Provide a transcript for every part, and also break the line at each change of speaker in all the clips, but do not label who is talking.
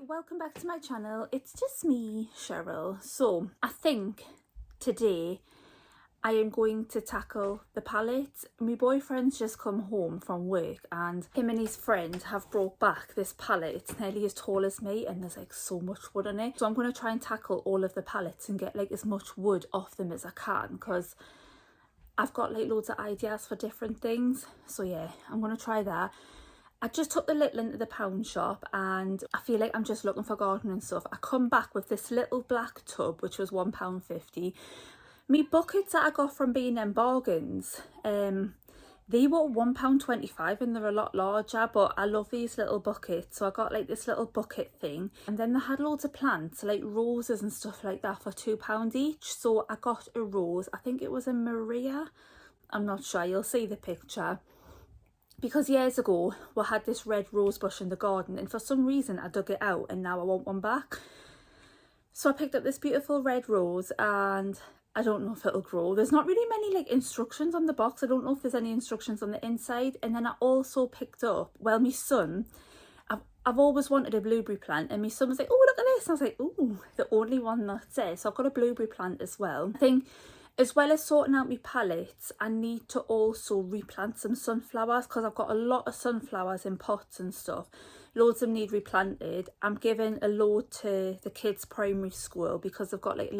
welcome back to my channel. It's just me, Cheryl. So I think today I am going to tackle the palette. My boyfriend's just come home from work and him and his friend have brought back this palette. It's nearly as tall as me and there's like so much wood on it. So I'm going to try and tackle all of the palettes and get like as much wood off them as I can, because I've got like loads of ideas for different things. So yeah, I'm going to try that. I just took the little into the pound shop and I feel like I'm just looking for gardening stuff. I come back with this little black tub which was £1.50. Me buckets that I got from B&M Bargains, they were £1.25 and they're a lot larger, but I love these little buckets, so I got like this little bucket thing. And then they had loads of plants like roses and stuff like that for £2 each. So I got a rose, I think it was a Maria, I'm not sure, you'll see the picture. Because years ago we had this red rose bush in the garden and for some reason I dug it out and now I want one back. So I picked up this beautiful red rose and I don't know if it'll grow. There's not really many like instructions on the box. I don't know if there's any instructions on the inside. And then I also picked up, well, my son, I've always wanted a blueberry plant and my son was like, oh, look at this. And I was like, ooh, the only one that's there. So I've got a blueberry plant as well. I think as well as sorting out my palettes, I need to also replant some sunflowers because I've got a lot of sunflowers in pots and stuff. Loads of them need replanted. I'm giving a load to the kids' primary school because they've got like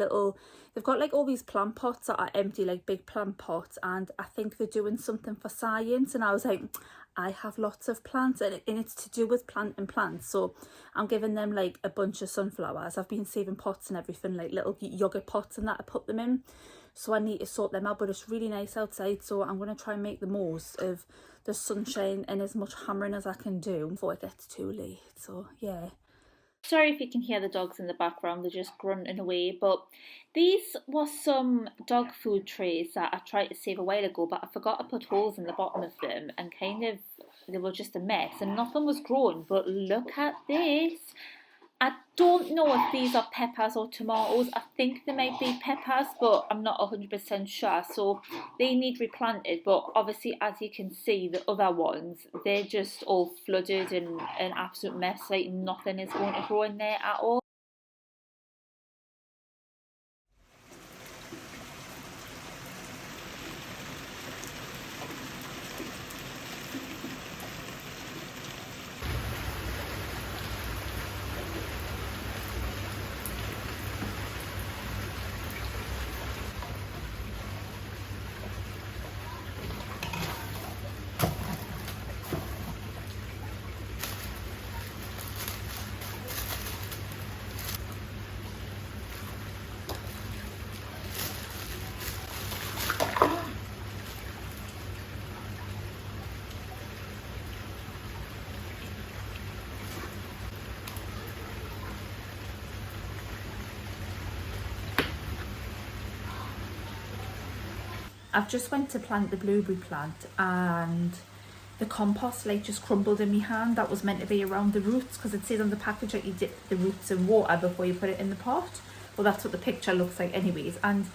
all these plant pots that are empty, like big plant pots, and I think they're doing something for science. And I was like, I have lots of plants and it's to do with planting plants, so I'm giving them like a bunch of sunflowers. I've been saving pots and everything, like little yogurt pots and that I put them in, so I need to sort them out. But it's really nice outside, so I'm going to try and make the most of the sunshine and as much hammering as I can do before it gets too late. So yeah,
sorry if you can hear the dogs in the background, they're just grunting away. But these were some dog food trays that I tried to save a while ago, but I forgot to put holes in the bottom of them and they were just a mess and nothing was growing. But look at this. I don't know if these are peppers or tomatoes. I think they might be peppers, but I'm not 100% sure. So they need replanted. But obviously, as you can see, the other ones, they're just all flooded and an absolute mess. Like nothing is going to grow in there at all.
I've just went to plant the blueberry plant and the compost like just crumbled in my hand. That was meant to be around the roots because it says on the package that you dip the roots in water before you put it in the pot. Well, that's what the picture looks like anyways. And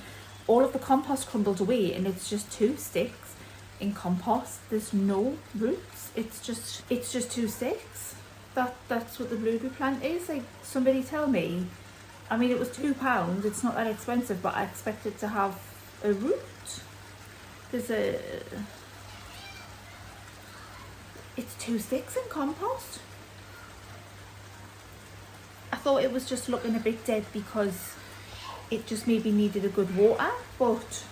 all of the compost crumbled away and it's just two sticks in compost. There's no roots. It's just two sticks. That's what the blueberry plant is. Like, somebody tell me. I mean, it was £2. It's not that expensive, but I expected to have a root. It's two sticks in compost. I thought it was just looking a bit dead because it just maybe needed a good water, but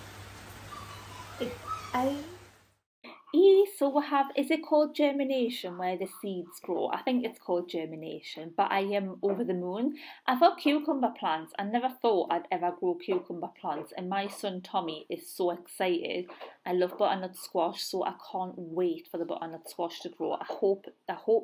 So we have, is it called germination where the seeds grow? I think it's called germination, but I am over the moon. I've got cucumber plants. I never thought I'd ever grow cucumber plants, and my son Tommy is so excited. I love butternut squash, so I can't wait for the butternut squash to grow. I hope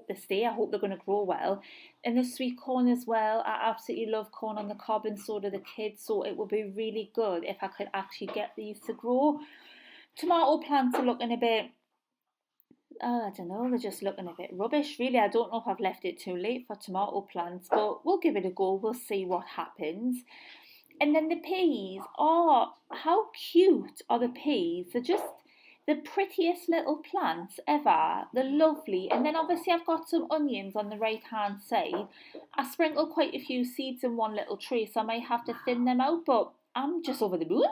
they stay. I hope they're going to grow well. And the sweet corn as well. I absolutely love corn on the cob, and so do the kids. So it would be really good if I could actually get these to grow. Tomato plants are looking a bit, I don't know, they're just looking a bit rubbish, really. I don't know if I've left it too late for tomato plants, but we'll give it a go. We'll see what happens. And then the peas, oh, how cute are the peas? the prettiest little plants ever. They're lovely. And then obviously I've got some onions on the right hand side. I sprinkled quite a few seeds in one little tray, so I might have to thin them out, but I'm just over the moon.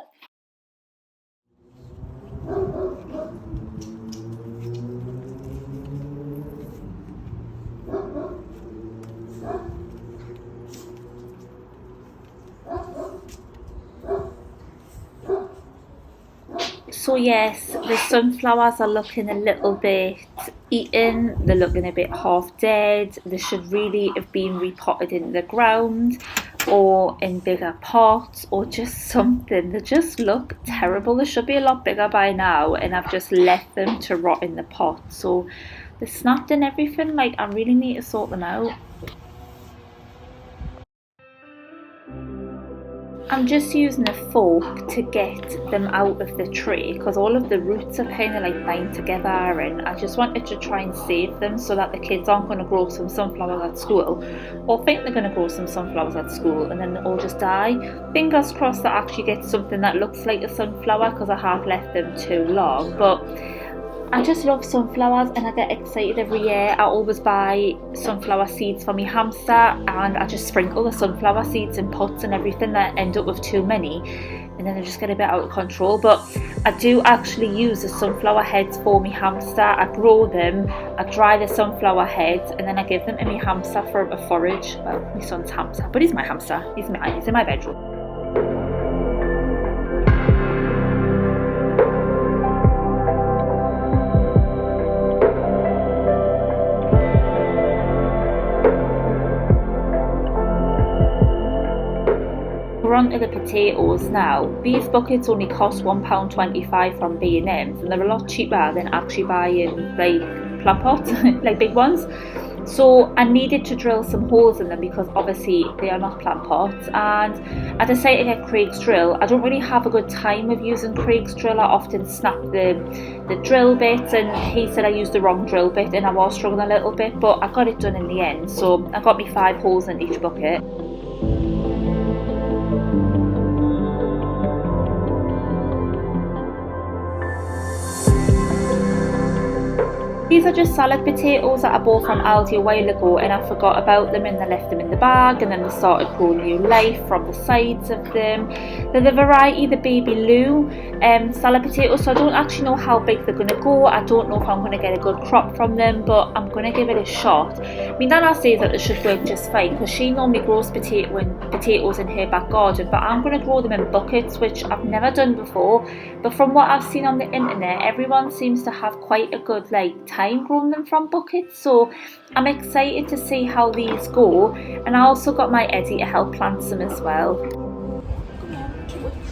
So yes, the sunflowers are looking a little bit eaten, they're looking a bit half dead. They should really have been repotted in the ground or in bigger pots or just something. They just look terrible. They should be a lot bigger by now, and I've just left them to rot in the pot. So they're snapped and everything. Like, I really need to sort them out. I'm just using a fork to get them out of the tray because all of the roots are kind of like bind together, and I just wanted to try and save them so that the kids aren't going to grow some sunflowers at school or think they're going to grow some sunflowers at school and then they all just die. Fingers crossed that I actually get something that looks like a sunflower because I have left them too long. But I just love sunflowers and I get excited every year. I always buy sunflower seeds for my hamster and I just sprinkle the sunflower seeds in pots and everything that end up with too many, and then they just get a bit out of control. But I do actually use the sunflower heads for my hamster. I grow them, I dry the sunflower heads, and then I give them to my hamster for a forage. Well, my son's hamster, but he's my hamster. He's in my bedroom. We're on to the potatoes now. These buckets only cost £1.25 from B&M's and they're a lot cheaper than actually buying like plant pots, like big ones. So I needed to drill some holes in them because obviously they are not plant pots, and I decided to get Craig's drill. I don't really have a good time with using Craig's drill. I often snap the drill bits, and he said I used the wrong drill bit and I was struggling a little bit, but I got it done in the end. So I got me 5 holes in each bucket. These are just salad potatoes that I bought from Aldi a while ago, and I forgot about them and I left them in the bag, and then they started growing new life from the sides of them. They're the variety, the Baby Lou salad potatoes, so I don't actually know how big they're going to go. I don't know if I'm going to get a good crop from them, but I'm going to give it a shot. I mean, Nana says that they should work just fine because she normally grows potatoes in her back garden, but I'm going to grow them in buckets, which I've never done before. But from what I've seen on the internet, everyone seems to have quite a good time growing them from buckets, so I'm excited to see how these go. And I also got my Eddie to help plant some as well.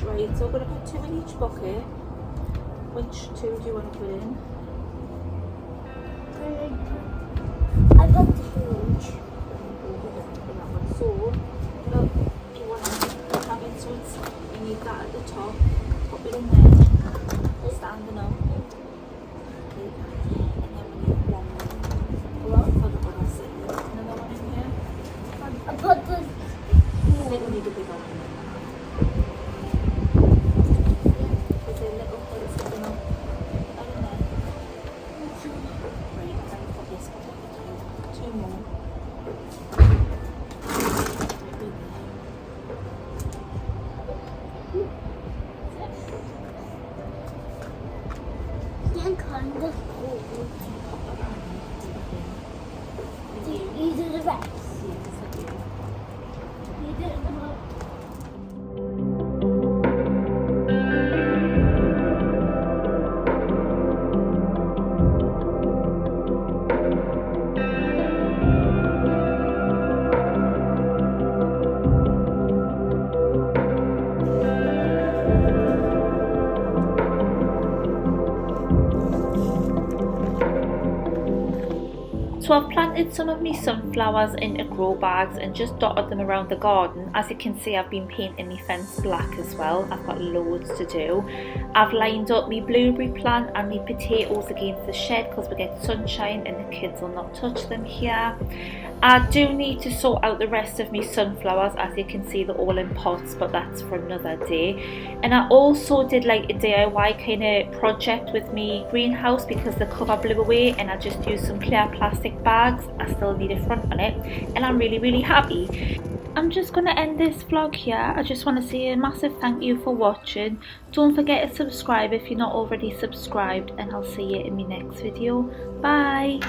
Right, so I'm going to put 2 in each bucket. Which 2 do you want to put in?
I got the huge.
So, look, you want to have it so you need that at the top. Put it in there, standing up.
I put the kind of cool. These are the rest. You didn't know.
So I've planted some of my sunflowers into grow bags and just dotted them around the garden. As you can see, I've been painting my fence black as well. I've got loads to do. I've lined up my blueberry plant and my potatoes against the shed because we get sunshine and the kids will not touch them here. I do need to sort out the rest of my sunflowers. As you can see, they're all in pots, but that's for another day. And I also did like a DIY kind of project with me greenhouse because the cover blew away, and I just used some clear plastic bags. I still need a front on it, and I'm really happy. I'm just going to end this vlog here. I just want to say a massive thank you for watching. Don't forget to subscribe if you're not already subscribed, and I'll see you in my next video. Bye!